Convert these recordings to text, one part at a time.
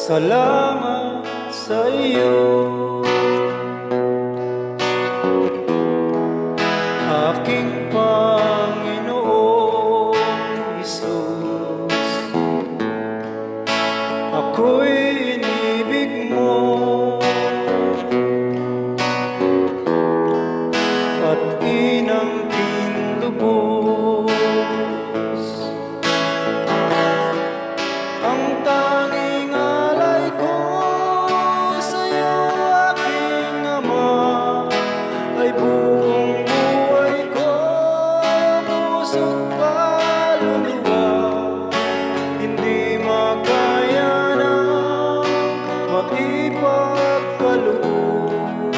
Salamat sa iyo, aking Panginoong Hesus. Ako'y inibig mo at inangkin lubos. Ang tanging alay ko sa'yo, aking Ama, ay buong buhay ko, puso't kaluluwa. Hindi makaya ng maipagkaloob,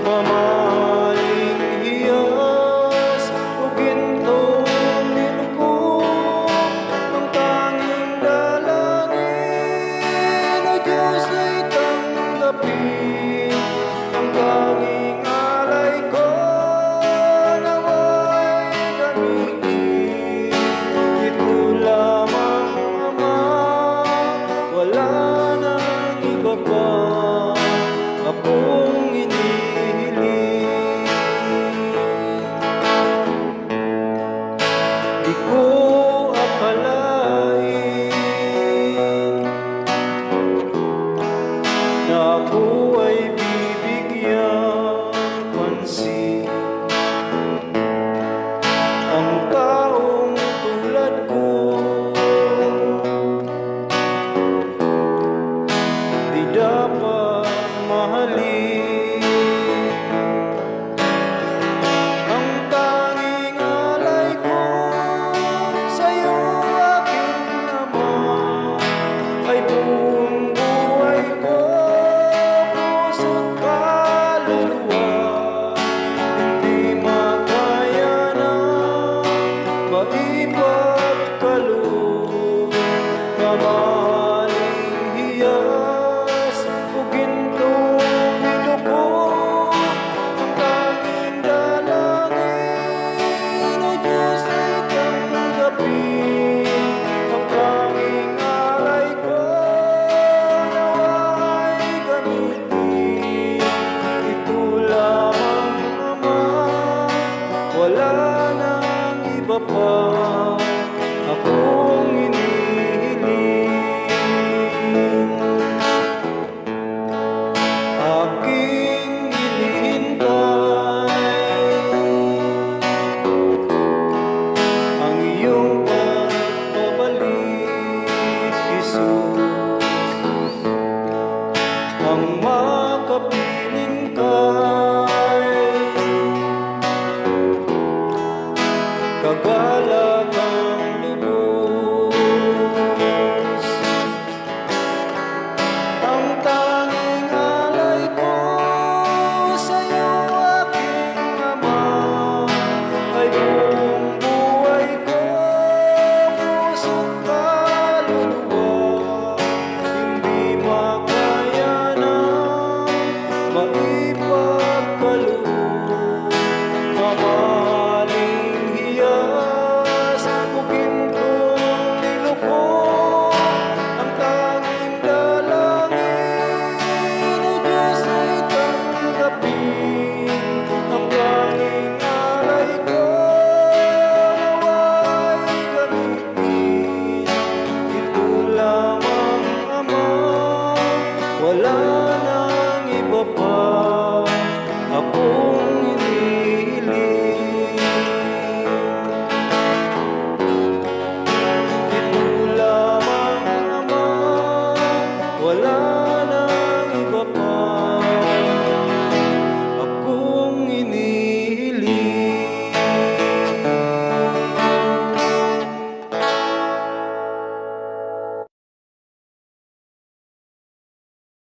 mamahaling hiyas o gintong nilubog. Ang tanging dalangin, O Diyos, ay tanggapin. Ang tanging alay ko, nawa'y gamitin. Ito lamang, Ama, wala nang iba pa akong inihiling. Di ko akalain na ako ay bibigyan pansin. Ang taong tulad ko, di dapat mahalin. Ang tanging alay ko sa'yo, aking Ama, ay buong buhay ko, puso't kaluluwa. Hindi makaya ng maipagkaloob, mamahaling hiyas o gintong nilubog. Ang tanging dalangin, O Diyos, ay tanggapin. Ang tanging alay ko, nawa'y gamitin. Ito lamang, Ama, wala nang iba pa akong inihiling. Aking hinihintay ang iyong pagbabalik, Jesus.